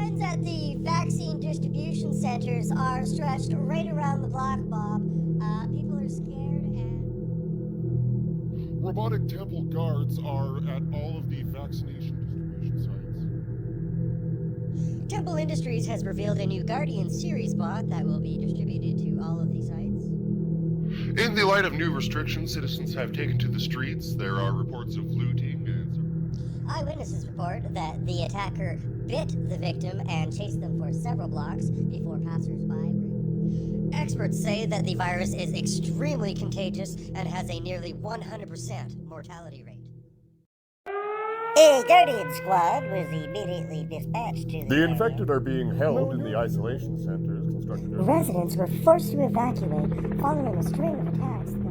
Lines at the vaccine distribution centers are stretched right around the block, Bob. People are scared and... Robotic temple guards are at all of the vaccination distribution sites. Temple Industries has revealed a new Guardian series bot that will be distributed to all of the sites. In the light of new restrictions, citizens have taken to the streets. There are reports of looting and... Eyewitnesses report that the attacker bit the victim and chased them for several blocks before passersby were... Experts say that the virus is extremely contagious and has a nearly 100% mortality rate. A Guardian squad was immediately dispatched to the The area. infected are being held in the isolation centers constructed in... Residents were forced to evacuate following a string of attacks that...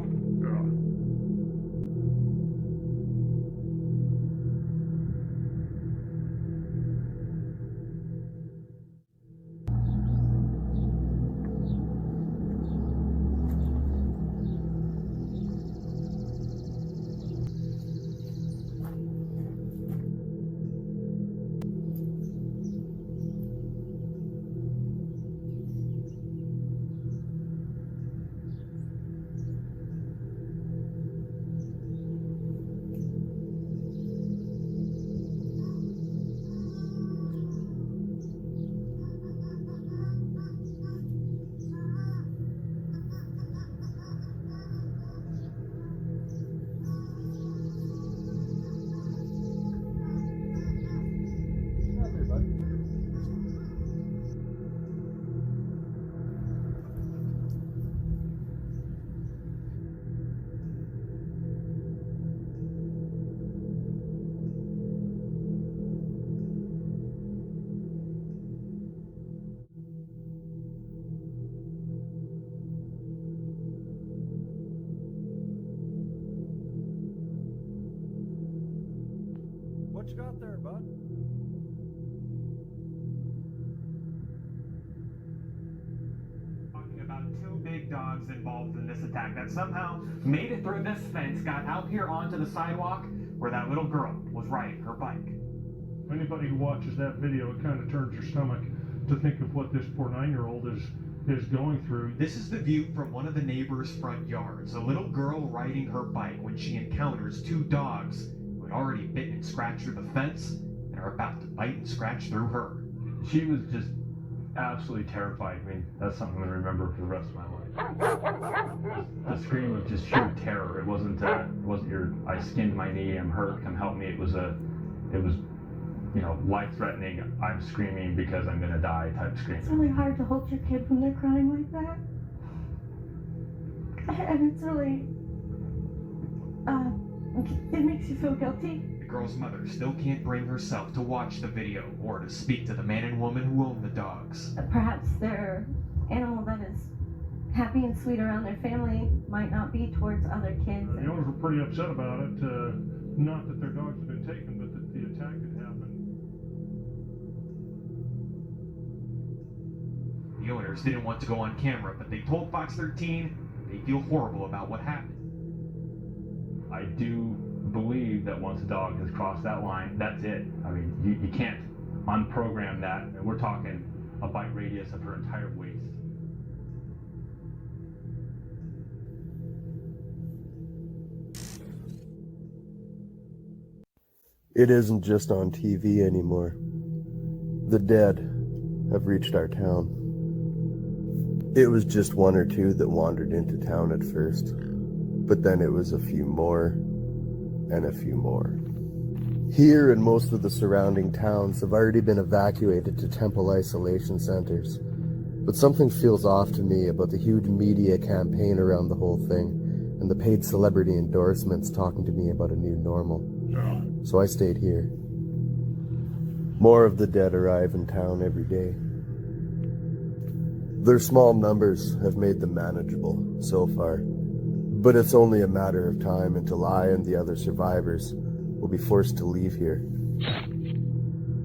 What you got there, bud? Talking about two big dogs involved in this attack that somehow made it through this fence, got out here onto the sidewalk where that little girl was riding her bike. Anybody who watches that video, it kind of turns your stomach to think of what this poor 9-year-old is going through. This is the view from one of the neighbors' front yards. A little girl riding her bike when she encounters two dogs who had already bitten and scratched through the fence and are about to bite and scratch through her. She was just absolutely terrified. I mean, that's something I remember for the rest of my life. The scream of just sheer terror. It wasn't your, I skinned my knee, I'm hurt, come help me. It was, you know, life-threatening, I'm screaming because I'm gonna die type scream. It's really hard to hold your kid when they're crying like that. And it's really, it makes you feel guilty. The girl's mother still can't bring herself to watch the video or to speak to the man and woman who own the dogs. Perhaps their animal that is happy and sweet around their family might not be towards other kids. The owners were pretty upset about it. Not that their dogs had been taken, but that the attack had happened. The owners didn't want to go on camera, but they told Fox 13 they feel horrible about what happened. I do believe that once a dog has crossed that line, that's it. I mean, you can't unprogram that. And we're talking a bite radius of her entire waist. It isn't just on TV anymore. The dead have reached our town. It was just one or two that wandered into town at first, but then it was a few more, and a few more. Here and most of the surrounding towns have already been evacuated to temple isolation centers, but something feels off to me about the huge media campaign around the whole thing, and the paid celebrity endorsements talking to me about a new normal. So I stayed here. More of the dead arrive in town every day. Their small numbers have made them manageable so far, but it's only a matter of time until I and the other survivors will be forced to leave here.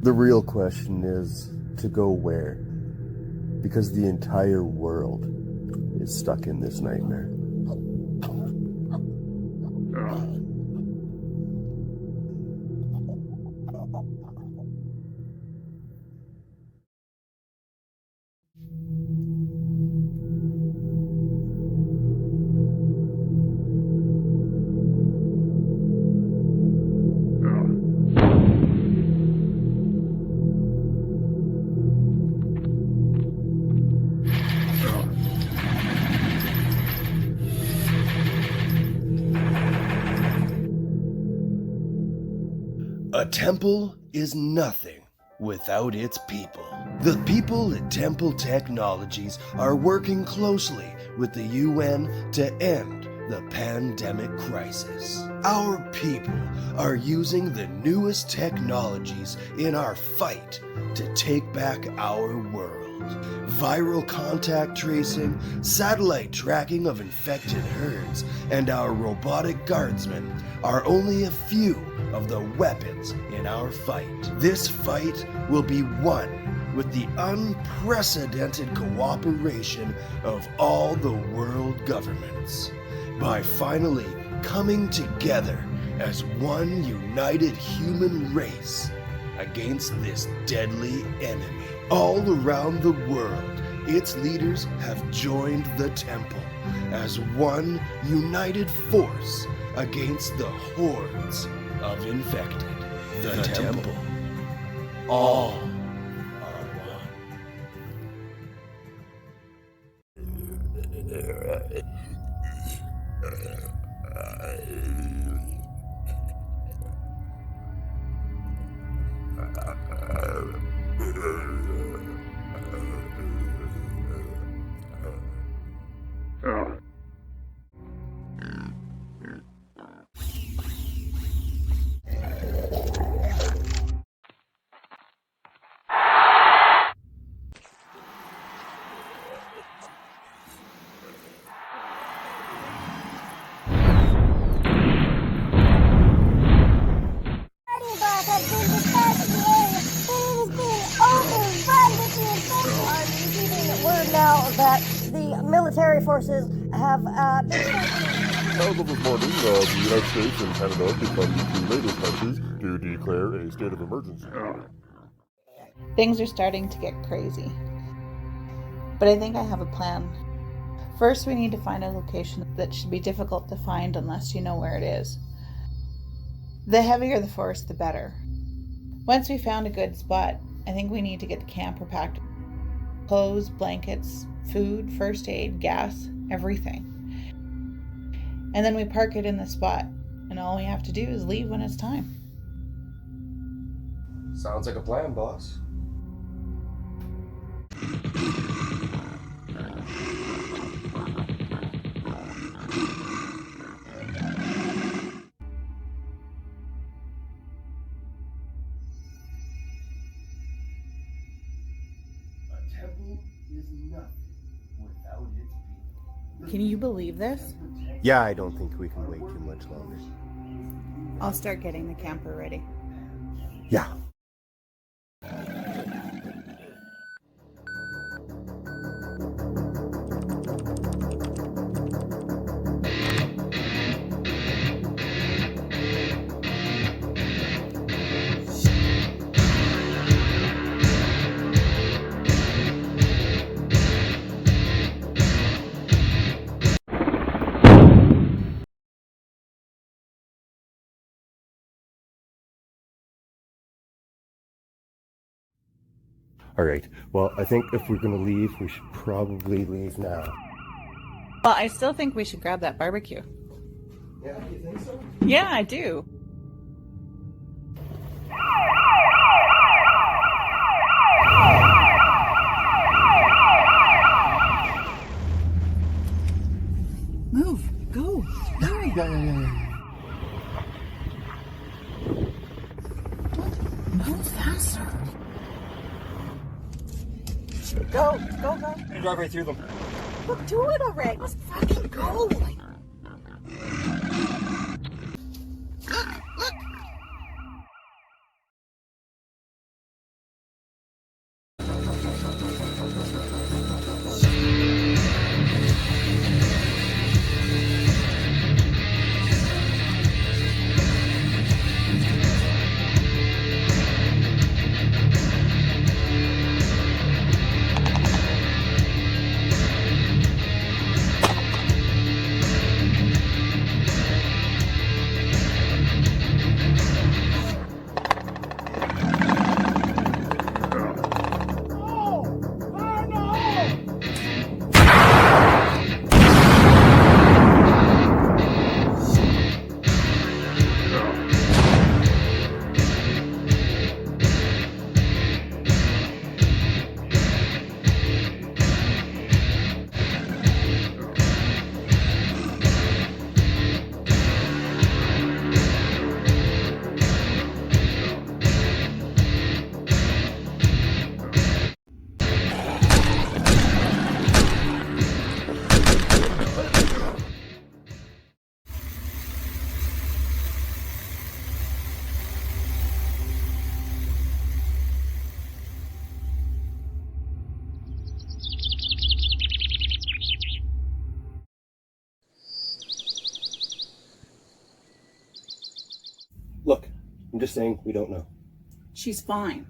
The real question is to go where, because the entire world is stuck in this nightmare. temple is nothing without its people. The people at Temple Technologies are working closely with the UN to end the pandemic crisis. Our people are using the newest technologies in our fight to take back our world. Viral contact tracing, satellite tracking of infected herds, and our robotic guardsmen are only a few of the weapons in our fight. This fight will be won with the unprecedented cooperation of all the world governments. By finally coming together as one united human race against this deadly enemy. All around the world, its leaders have joined the temple as one united force against the hordes of infected. The temple. All are one. Now that the military forces have been... As of this morning, the United States and Canada become the two latest countries to declare a state of emergency. Things are starting to get crazy. But I think I have a plan. First, we need to find a location that should be difficult to find unless you know where it is. The heavier the forest, the better. Once we found a good spot, I think we need to get the camper packed. Clothes, blankets, food, first aid, gas, everything. And then we park it in the spot, and all we have to do is leave when it's time. Sounds like a plan, boss. Can you believe this? Yeah, I don't think we can wait too much longer. I'll start getting the camper ready. Yeah. All right. Well, I think if we're going to leave, we should probably leave now. Well, I still think we should grab that barbecue. Yeah, you think so? Yeah, I do. Move. Go. Hurry. Yeah. Move faster. Go. You drive right through them. Look, do it already. Let's fucking go. I'm just saying we don't know. She's fine.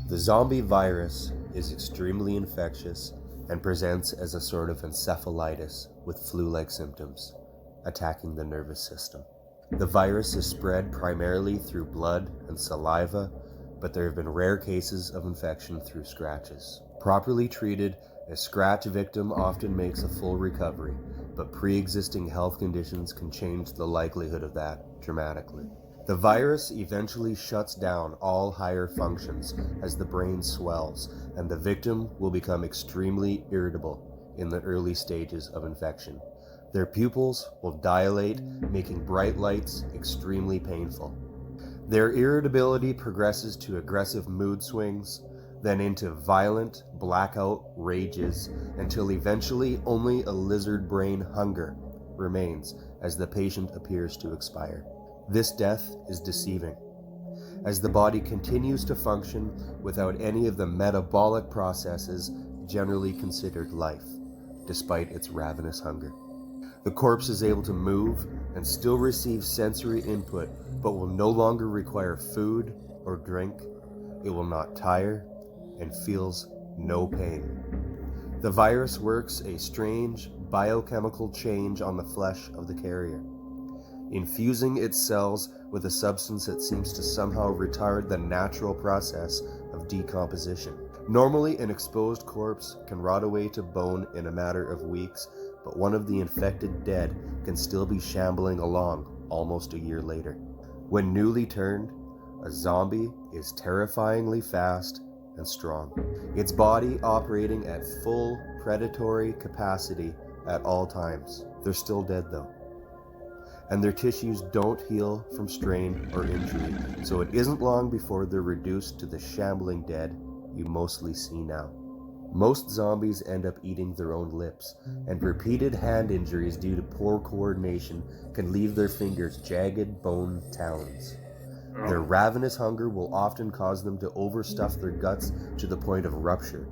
The zombie virus is extremely infectious and presents as a sort of encephalitis with flu-like symptoms, attacking the nervous system. The virus is spread primarily through blood and saliva, but there have been rare cases of infection through scratches. Properly treated, a scratch victim often makes a full recovery, but pre-existing health conditions can change the likelihood of that dramatically. The virus eventually shuts down all higher functions as the brain swells, and the victim will become extremely irritable in the early stages of infection. Their pupils will dilate, making bright lights extremely painful. Their irritability progresses to aggressive mood swings, then into violent blackout rages, until eventually only a lizard brain hunger remains as the patient appears to expire. This death is deceiving, as the body continues to function without any of the metabolic processes generally considered life, despite its ravenous hunger. The corpse is able to move and still receive sensory input, but will no longer require food or drink. It will not tire and feels no pain. The virus works a strange biochemical change on the flesh of the carrier, infusing its cells with a substance that seems to somehow retard the natural process of decomposition. Normally, an exposed corpse can rot away to bone in a matter of weeks, but one of the infected dead can still be shambling along almost a year later. When newly turned, a zombie is terrifyingly fast and strong, its body operating at full predatory capacity at all times. They're still dead though, and their tissues don't heal from strain or injury, so it isn't long before they're reduced to the shambling dead you mostly see now. Most zombies end up eating their own lips, and repeated hand injuries due to poor coordination can leave their fingers jagged bone talons. Their ravenous hunger will often cause them to overstuff their guts to the point of rupture,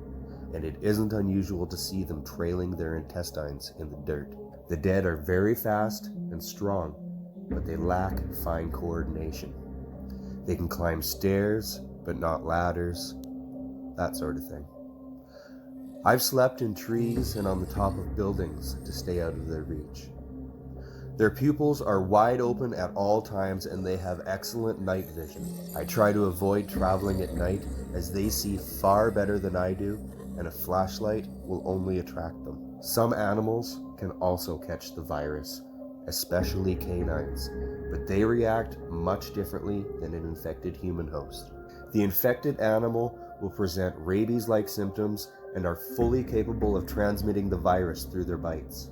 and it isn't unusual to see them trailing their intestines in the dirt. The dead are very fast and strong, but they lack fine coordination. They can climb stairs, but not ladders, that sort of thing. I've slept in trees and on the top of buildings to stay out of their reach. Their pupils are wide open at all times, and they have excellent night vision. I try to avoid traveling at night, as they see far better than I do, and a flashlight will only attract them. Some animals can also catch the virus, especially canines, but they react much differently than an infected human host. The infected animal will present rabies-like symptoms and are fully capable of transmitting the virus through their bites.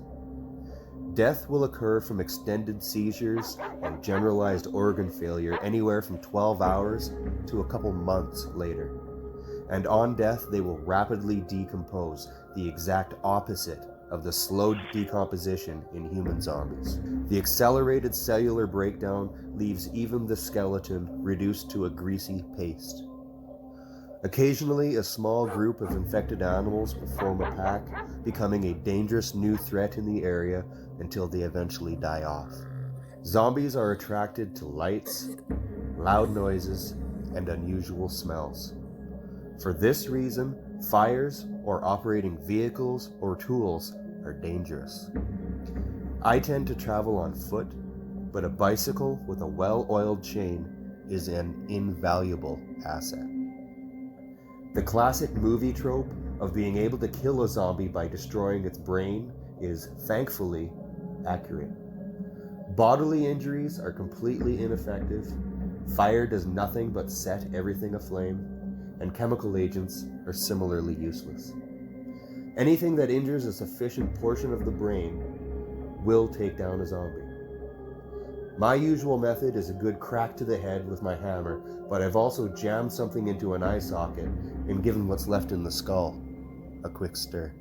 Death will occur from extended seizures and generalized organ failure anywhere from 12 hours to a couple months later. And on death, they will rapidly decompose, the exact opposite of the slow decomposition in human zombies. The accelerated cellular breakdown leaves even the skeleton reduced to a greasy paste. Occasionally, a small group of infected animals will form a pack, becoming a dangerous new threat in the area until they eventually die off. Zombies are attracted to lights, loud noises, and unusual smells. For this reason, fires or operating vehicles or tools are dangerous. I tend to travel on foot but a bicycle with a well-oiled chain is an invaluable asset. The classic movie trope of being able to kill a zombie by destroying its brain is, thankfully, accurate. Bodily injuries are completely ineffective, fire does nothing but set everything aflame, and chemical agents are similarly useless. Anything that injures a sufficient portion of the brain will take down a zombie. My usual method is a good crack to the head with my hammer, but I've also jammed something into an eye socket and given what's left in the skull a quick stir.